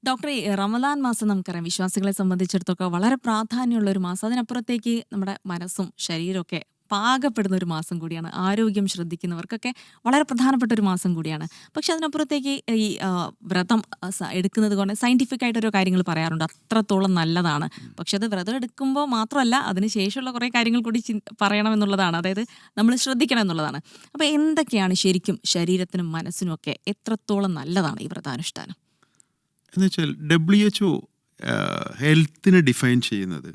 ഡോക്ടറെ, റമദാൻ മാസം നമുക്കറിയാം വിശ്വാസികളെ സംബന്ധിച്ചിടത്തൊക്കെ വളരെ പ്രാധാന്യമുള്ള ഒരു മാസം. അതിനപ്പുറത്തേക്ക് നമ്മുടെ മനസ്സും ശരീരമൊക്കെ പാകപ്പെടുന്ന ഒരു മാസം കൂടിയാണ്. ആരോഗ്യം ശ്രദ്ധിക്കുന്നവർക്കൊക്കെ വളരെ പ്രധാനപ്പെട്ട ഒരു മാസം കൂടിയാണ്. പക്ഷെ അതിനപ്പുറത്തേക്ക് ഈ വ്രതം എടുക്കുന്നത് കൊണ്ട് സയന്റിഫിക് ആയിട്ടൊരു കാര്യങ്ങൾ പറയാറുണ്ട്, അത്രത്തോളം നല്ലതാണ്. പക്ഷെ അത് വ്രതം എടുക്കുമ്പോൾ മാത്രമല്ല, അതിന് ശേഷമുള്ള കുറേ കാര്യങ്ങൾ കൂടി പറയണമെന്നുള്ളതാണ്. അതായത് നമ്മൾ ശ്രദ്ധിക്കണം എന്നുള്ളതാണ്. അപ്പോൾ എന്തൊക്കെയാണ് ശരിക്കും ശരീരത്തിനും മനസ്സിനും ഒക്കെ എത്രത്തോളം നല്ലതാണ് ഈ വ്രതാനുഷ്ഠാനം? എന്നുവെച്ചാൽ WHO ഹെൽത്തിനെ ഡിഫൈൻ ചെയ്യുന്നത്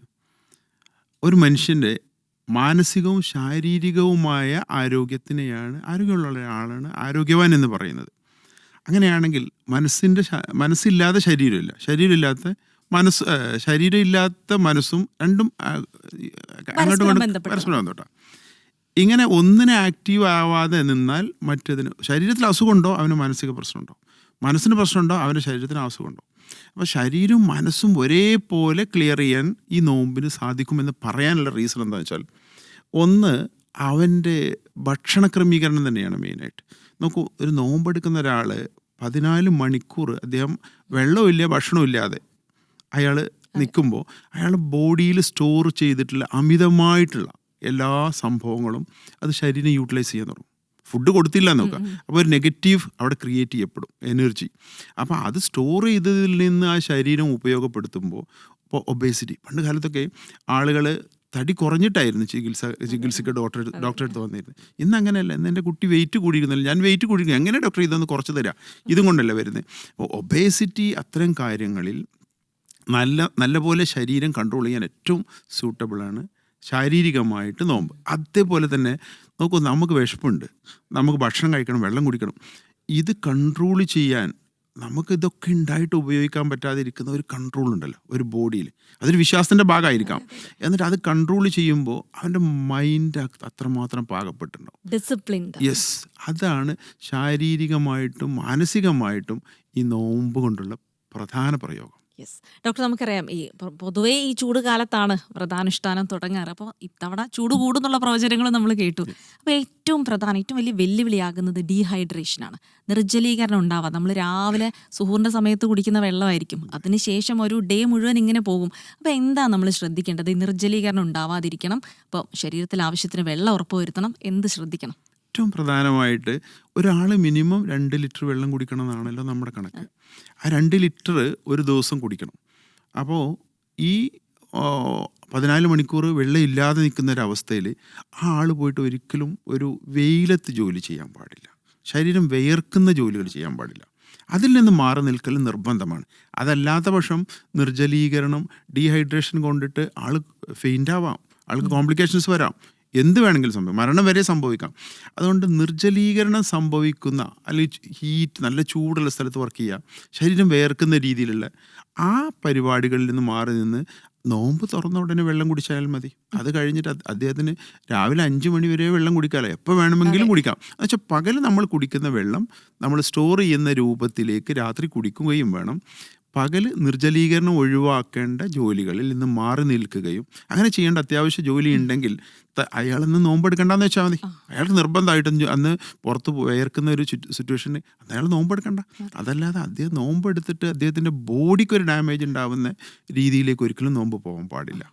ഒരു മനുഷ്യൻ്റെ മാനസികവും ശാരീരികവുമായ ആരോഗ്യത്തിനെയാണ്, ആരോഗ്യമുള്ള ആളാണ് ആരോഗ്യവാൻ എന്ന് പറയുന്നത്. അങ്ങനെയാണെങ്കിൽ മനസ്സില്ലാതെ ശരീരമില്ല, ശരീരമില്ലാത്ത മനസ്സ്, ശരീരമില്ലാത്ത മനസ്സും രണ്ടും അങ്ങോട്ടും ഇങ്ങോട്ടും പരസ്പരം ബന്ധപ്പെട്ടാണ്. ഇങ്ങനെ ഒന്നിനെ ആക്റ്റീവ് ആവാതെ നിന്നാൽ മറ്റേതിന്, ശരീരത്തിൽ അസുഖമുണ്ടോ അവന് മാനസിക പ്രശ്നമുണ്ടോ, മനസ്സിന് പ്രശ്നമുണ്ടോ അവൻ്റെ ശരീരത്തിന് അസുഖമുണ്ടോ. അപ്പോൾ ശരീരവും മനസ്സും ഒരേപോലെ ക്ലിയർ ചെയ്യാൻ ഈ നോമ്പിന് സാധിക്കുമെന്ന് പറയാനുള്ള റീസൺ എന്താണെന്ന് വെച്ചാൽ, ഒന്ന് അവൻ്റെ ഭക്ഷണ ക്രമീകരണം തന്നെയാണ് മെയിനായിട്ട്. നോക്കൂ, ഒരു നോമ്പെടുക്കുന്ന ഒരാൾ 14 മണിക്കൂർ അദ്ദേഹം വെള്ളമില്ല ഭക്ഷണമില്ലാതെ അയാൾ നിൽക്കുമ്പോൾ അയാൾ ബോഡിയിൽ സ്റ്റോർ ചെയ്തിട്ടുള്ള അമിതമായിട്ടുള്ള എല്ലാ സംഭവങ്ങളും അത് ശരീരം യൂട്ടിലൈസ് ചെയ്യാൻ തുടങ്ങും. ഫുഡ് കൊടുത്തില്ല എന്ന് നോക്കുക, അപ്പോൾ ഒരു നെഗറ്റീവ് അവിടെ ക്രിയേറ്റ് ചെയ്യപ്പെടും, എനർജി. അപ്പോൾ അത് സ്റ്റോർ ചെയ്തതിൽ നിന്ന് ആ ശരീരം ഉപയോഗപ്പെടുത്തുമ്പോൾ, ഇപ്പോൾ ഒബേസിറ്റി, പണ്ട് കാലത്തൊക്കെ ആളുകൾ തടി കുറഞ്ഞിട്ടായിരുന്നു ചികിത്സക്ക് ഡോക്ടറെ അടുത്ത് വന്നിരുന്നത്. ഇന്ന് അങ്ങനെയല്ല. ഇന്ന് എൻ്റെ കുട്ടി വെയിറ്റ് കൂടിയിരുന്നില്ല, ഞാൻ വെയിറ്റ് കൂടിയിരുന്നു, എങ്ങനെ ഡോക്ടർ ഇതൊന്ന് കുറച്ച് തരാം, ഇതും കൊണ്ടല്ല വരുന്നത്. അപ്പോൾ ഒബേസിറ്റി അത്തരം കാര്യങ്ങളിൽ നല്ലപോലെ ശരീരം കൺട്രോൾ ചെയ്യാൻ ഏറ്റവും സൂട്ടബിളാണ് ശാരീരികമായിട്ട് നോമ്പ്. അതേപോലെ തന്നെ നോക്കൂ, നമുക്ക് വിശപ്പുണ്ട്, നമുക്ക് ഭക്ഷണം കഴിക്കണം, വെള്ളം കുടിക്കണം. ഇത് കൺട്രോൾ ചെയ്യാൻ നമുക്ക് ഇതൊക്കെ ഉണ്ടായിട്ട് ഉപയോഗിക്കാൻ പറ്റാതെ ഇരിക്കുന്ന ഒരു കൺട്രോൾ ഉണ്ടല്ലോ ഒരു ബോഡിയിൽ. അതൊരു വിശ്വാസത്തിൻ്റെ ഭാഗമായിരിക്കാം. എന്നിട്ട് അത് കൺട്രോൾ ചെയ്യുമ്പോൾ അവൻ്റെ മൈൻഡ് അത്രമാത്രം പാകപ്പെട്ടിട്ടുണ്ടാവും, ഡിസിപ്ലിൻ. യെസ്, അതാണ് ശാരീരികമായിട്ടും മാനസികമായിട്ടും ഈ നോമ്പ് കൊണ്ടുള്ള പ്രധാന പ്രയോഗം. യെസ് ഡോക്ടർ, നമുക്കറിയാം ഈ പൊതുവേ ഈ ചൂട് കാലത്താണ് വ്രതാനുഷ്ഠാനം തുടങ്ങാറ്. അപ്പോൾ ഇത്തവണ ചൂട് കൂടുന്നുള്ള പ്രവചനങ്ങൾ നമ്മൾ കേട്ടു. അപ്പോൾ ഏറ്റവും വലിയ വെല്ലുവിളിയാകുന്നത് ഡീഹൈഡ്രേഷനാണ്, നിർജ്ജലീകരണം ഉണ്ടാവാം. നമ്മൾ രാവിലെ സുഹൂറിൻ്റെ സമയത്ത് കുടിക്കുന്ന വെള്ളമായിരിക്കും, അതിനുശേഷം ഒരു ഡേ മുഴുവൻ ഇങ്ങനെ പോകും. അപ്പോൾ എന്താ നമ്മൾ ശ്രദ്ധിക്കേണ്ടത്? ഈ നിർജ്ജലീകരണം ഉണ്ടാവാതിരിക്കണം, അപ്പോൾ ശരീരത്തിൽ ആവശ്യത്തിന് വെള്ളം ഉറപ്പുവരുത്തണം, എന്ത് ശ്രദ്ധിക്കണം? ഏറ്റവും പ്രധാനമായിട്ട് ഒരാൾ മിനിമം 2 ലിറ്റർ വെള്ളം കുടിക്കണം എന്നാണല്ലോ നമ്മുടെ കണക്ക്. ആ 2 ലിറ്റർ ഒരു ദിവസം കുടിക്കണം. അപ്പോൾ ഈ 14 മണിക്കൂർ വെള്ളം ഇല്ലാതെ നിൽക്കുന്ന ഒരവസ്ഥയിൽ ആ ആൾ പോയിട്ട് ഒരിക്കലും ഒരു വെയിലത്ത് ജോലി ചെയ്യാൻ പാടില്ല, ശരീരം വിയർക്കുന്ന ജോലികൾ ചെയ്യാൻ പാടില്ല. അതിൽ നിന്ന് മാറി നിൽക്കൽ നിർബന്ധമാണ്. അതല്ലാത്ത പക്ഷം നിർജ്ജലീകരണം, ഡീഹൈഡ്രേഷൻ കൊണ്ടിട്ട് ആൾ ഫെയിൻ്റ് ആവാം, ആൾക്ക് കോംപ്ലിക്കേഷൻസ് വരാം, എന്ത് വേണമെങ്കിലും സംഭവിക്കാം, മരണം വരെ സംഭവിക്കാം. അതുകൊണ്ട് നിർജ്ജലീകരണം സംഭവിക്കുന്ന, അല്ലെങ്കിൽ ഹീറ്റ്, നല്ല ചൂടുള്ള സ്ഥലത്ത് വർക്ക് ചെയ്യുക, ശരീരം വേർക്കുന്ന രീതിയിലുള്ള ആ പരിപാടികളിൽ നിന്ന് മാറി നിന്ന് നോമ്പ് തുറന്ന ഉടനെ വെള്ളം കുടിച്ചാൽ മതി. അത് കഴിഞ്ഞിട്ട് അദ്ദേഹത്തിന് രാവിലെ 5 മണി വരെ വെള്ളം കുടിക്കാമല്ലോ, എപ്പോൾ വേണമെങ്കിലും കുടിക്കാം. എന്നുവെച്ചാൽ പകൽ നമ്മൾ കുടിക്കുന്ന വെള്ളം നമ്മൾ സ്റ്റോർ ചെയ്യുന്ന രൂപത്തിലേക്ക് രാത്രി കുടിക്കുകയും വേണം. പകൽ നിർജ്ജലീകരണം ഒഴിവാക്കേണ്ട ജോലികളിൽ നിന്ന് മാറി നിൽക്കുകയും, അങ്ങനെ ചെയ്യേണ്ട അത്യാവശ്യ ജോലി ഉണ്ടെങ്കിൽ അയാളൊന്ന് നോമ്പെടുക്കണ്ടെന്ന് വെച്ചാൽ മതി. അയാൾക്ക് നിർബന്ധമായിട്ടും അന്ന് പുറത്ത് വേർക്കുന്ന ഒരു സിറ്റുവേഷന് അയാൾ നോമ്പെടുക്കണ്ട. അതല്ലാതെ അദ്ദേഹം നോമ്പെടുത്തിട്ട് അദ്ദേഹത്തിൻ്റെ ബോഡിക്കൊരു ഡാമേജ് ഉണ്ടാവുന്ന രീതിയിലേക്ക് ഒരിക്കലും നോമ്പ് പോകാൻ പാടില്ല.